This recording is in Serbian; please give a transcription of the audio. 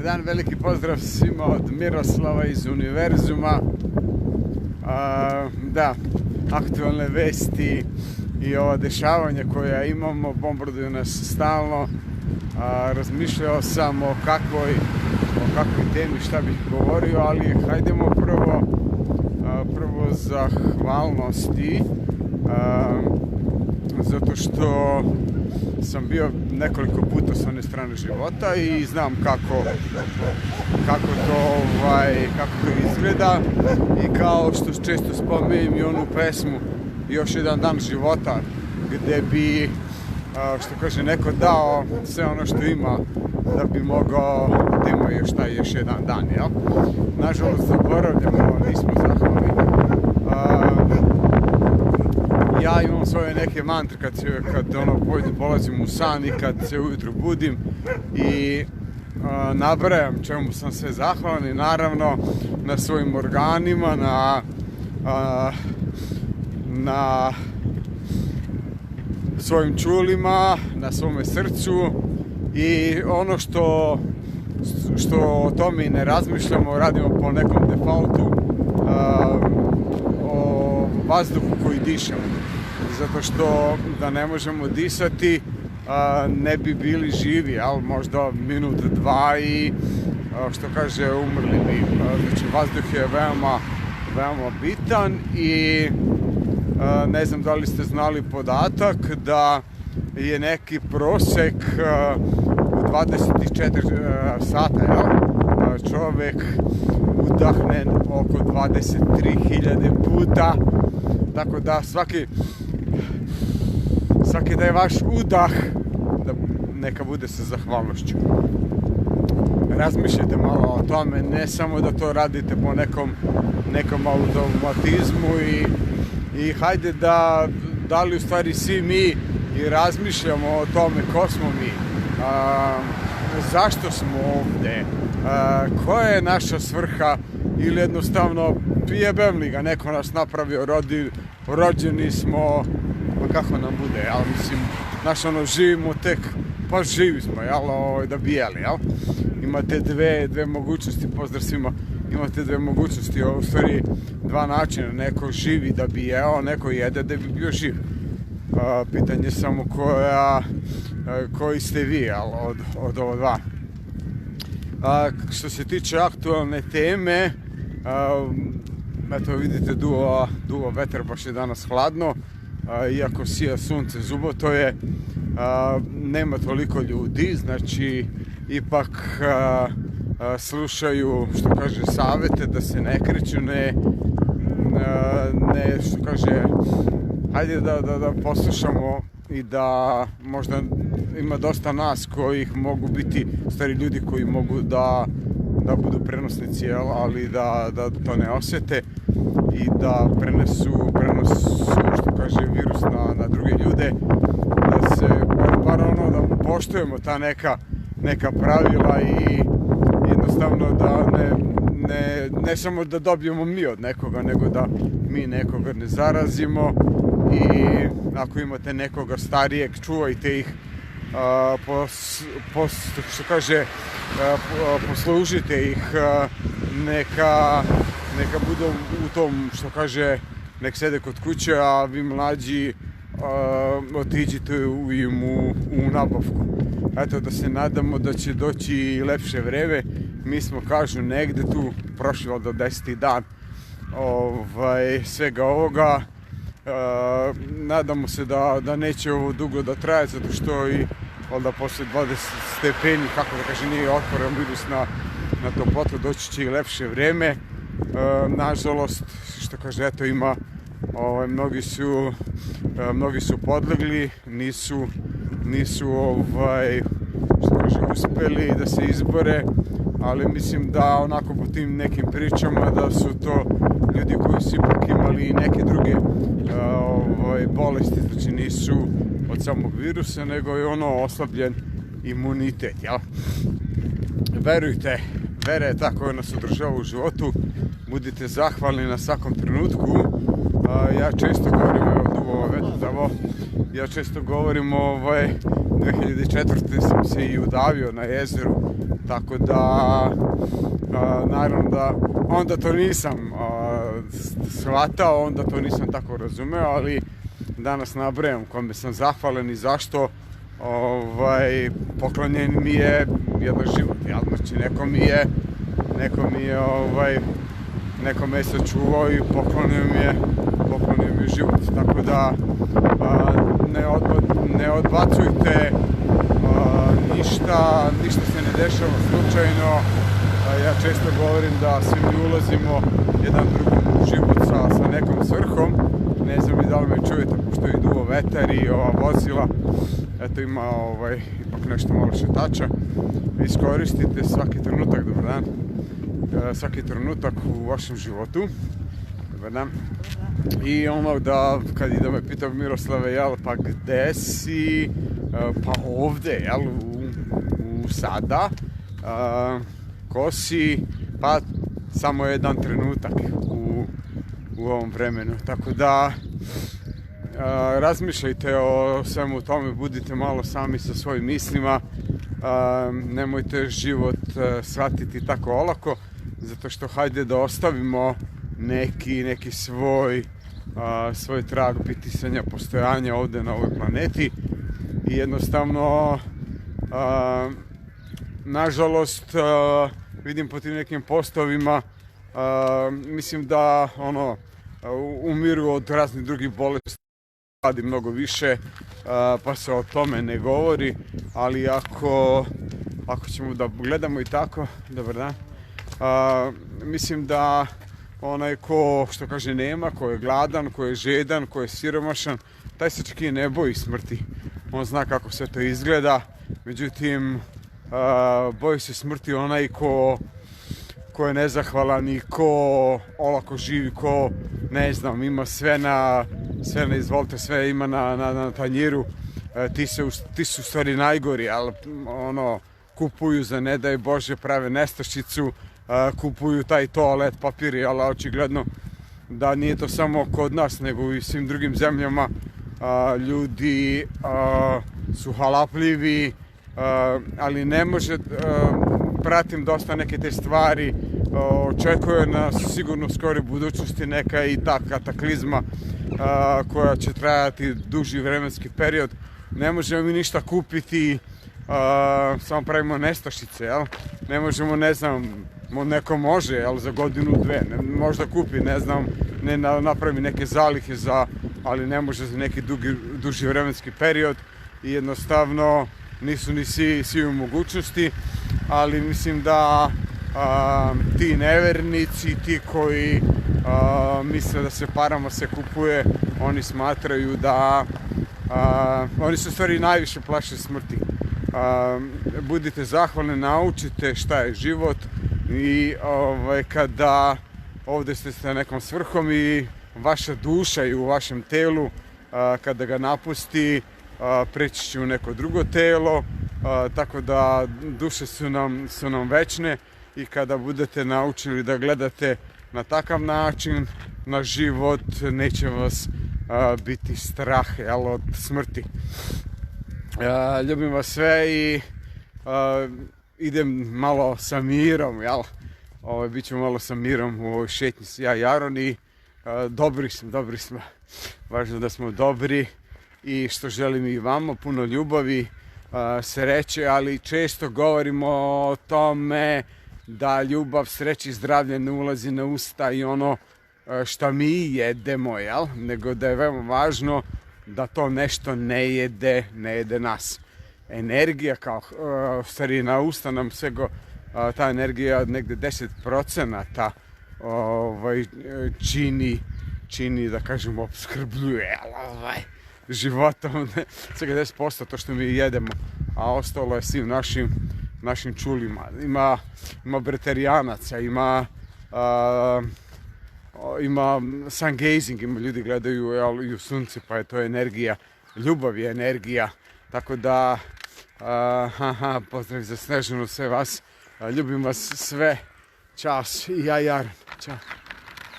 Dobar dan, veliki pozdrav svima od Miroslava iz Univerzuma. Da, aktualne vesti i ova dešavanja koja imamo bombarduju nas stalno. Razmišljao sam o kakvoj temi šta bih govorio, ali hajdemo prvo zahvalnosti, zato što sam bio nekoliko puta s one strane života i znam kako to izgleda, i kao što često spominjem i onu pesmu Još jedan dan života, gdje bi, što kaže, neko dao sve ono što ima da bi mogao da ima još jedan dan, jel? Nažalost, zaboravljamo, nismo zahvalni. Ja imam svoje neke mantre kad polazim u san i kad se ujutro budim i nabrajam čemu sam sve zahvalan, i naravno na svojim organima, na svojim čulima, na svome srcu, i ono što o tome i ne razmišljamo, radimo po nekom defaultu, o vazduhu koji dišemo. Zato što da ne možemo disati, ne bi bili živi, ali možda minut, dva i, što kaže, umrli bi. Znači, vazduh je veoma bitan i ne znam da li ste znali podatak da je neki prosek u 24 sata, čovjek udahne oko 23.000 puta, tako da svaki da je vaš udah, da neka bude sa zahvalnošću. Razmišljajte malo o tome, ne samo da to radite po nekom automatizmu i hajde da li u stvari svi mi i razmišljamo o tome ko smo mi, zašto smo ovdje, koja je naša svrha, ili jednostavno jebem li ga, neko nas napravio, rođeni smo, kako nam bude, jel, mislim, živimo tek, pa živi smo, jel, da bi jeli, jel. Imate dve mogućnosti, pozdrav svima, imate dve mogućnosti, u stvari dva načina, neko živi da bi jeo, neko jede da bi bio živ. Pitanje je samo koji ste vi, jel, od ovo dva. Što se tiče aktualne teme, eto vidite, duo vetar, baš je danas hladno, iako sija sunce, zuboto je, nema toliko ljudi, znači ipak slušaju, što kaže, savete da se ne kreću, ne, što kaže, hajde da poslušamo, i da možda ima dosta nas kojih mogu biti stari ljudi koji mogu da budu prenosnici, ali da to ne osjete i da prenesu, što kaže, virus na druge ljude, da se bar da poštujemo ta neka pravila i jednostavno da ne samo da dobijemo mi od nekoga, nego da mi nekoga ne zarazimo. I ako imate nekoga starijeg, čuvajte ih, što kaže, poslužite ih, neka budu u tom, što kaže, nek sede kod kuće, a vi mlađi otiđite im u nabavku. Eto, da se nadamo da će doći lepše vreme. Mi smo, kažu, negde tu prošli do 10. dan svega ovoga. Nadamo se da neće ovo dugo da traje, zato što i onda posle 20 stepeni, kako da kaže, nije otvoren virus na toplotu, doći će i lepše vreme. Nažalost, što kaže, eto, ima, mnogi su podlegli, nisu što kaže, uspeli da se izbore, ali mislim da onako po tim nekim pričama da su to ljudi koji su ipak imali i neke druge bolesti, znači nisu od samog virusa, nego je oslabljen imunitet, jel? Verujte, vera je ta koja nas održava u životu, budite zahvalni na svakom trenutku. Ja često govorim, ja često govorim 2004. sam se i udavio na jezeru, tako da naravno da onda to nisam shvatao, onda to nisam tako razumeo, ali danas nabrajam kome sam zahvalan i zašto. Poklonjen mi je jedan život, znači neko me je sačuvao i poklonio mi je život, tako da ne odbacujte ništa se ne dešava slučajno. Ja često govorim da svi mi ulazimo jedan drugom u život sa nekom svrhom. Ne znam i da li me čujete, pošto je duo vetar i ova vozila. Eto, ima ipak nešto malo šetača. Iskoristite svaki trenutak, dobar dan, svaki trenutak u vašem životu. Dobar dan. I da kad da me pita Miroslave, pa gde si? Pa ovde, u sada. Ko si? Pa samo jedan trenutak u ovom vremenu. Tako da razmišljajte o svemu tome, budite malo sami sa svojim mislima. Nemojte život shvatiti tako olako, zato što hajde da ostavimo neki svoj trag bitisanja, postojanja ovde na ovoj planeti. I jednostavno nažalost vidim po tim nekim postovima, mislim da umiru od raznih drugih bolesti, radi mnogo više, pa se o tome ne govori, ali ako ćemo da gledamo i tako, dobar dan, mislim da onaj ko, što kaže, nema, ko je gladan, ko je žedan, ko je siromašan, taj se čak i ne boji smrti. On zna kako sve to izgleda, međutim boji se smrti onaj ko je nezahvalan i ko olako živi, ko ne znam, ima sve na izvolite, sve ima na tanjiru. Ti su u stvari najgori, ali kupuju za ne daj Bože, prave nestašicu, kupuju taj toalet papir, ali očigledno da nije to samo kod nas, nego i u svim drugim zemljama. Ljudi su halapljivi, ali ne može, pratim dosta neke te stvari, očekuje nas sigurno u skoroj budućnosti neka i ta kataklizma koja će trajati duži vremenski period. Ne možemo mi ništa kupiti, samo pravimo nestašice, jel? Ne možemo, ne znam, neko može, jel, za godinu, dve, možda kupi, ne znam, ne napravi neke zalihe ali ne može za neki duži vremenski period i jednostavno nisu ni svi u mogućnosti, ali mislim da ti nevernici, ti koji misle da se parama se kupuje, oni smatraju da oni se u stvari najviše plaše smrti. Budite zahvalni, naučite šta je život i kada ovde ste sa nekom svrhom i vaša duša i u vašem telu, kada ga napusti, preći će u neko drugo telo, tako da duše su nam večne i kada budete naučili da gledate na takav način na život, neće vas biti strah, jel, od smrti. Ljubim vas sve i idem malo sa mirom, jel? Bit ću malo sa mirom u ovoj šetnji ja i Aron i dobri smo. Važno da smo dobri i što želim i vama, puno ljubavi, sreće, ali često govorimo o tome da ljubav, sreća i zdravlje ne ulazi na usta i ono šta mi jedemo, jel? Nego da je veoma važno da to nešto ne jede nas. Energija, kao stvari na usta nam svega, ta energija negde 10% čini, da kažem, opskrbljuje životom, svega 10% to što mi jedemo, a ostalo je svim našim čulima. Ima breterijanaca, ima sun gazing, ima ljudi gledaju i u sunce, pa je to energija, ljubav je energija, tako da pozdrav za Snežanu, sve vas, ljubim vas sve, čas i ja i Aron, čao.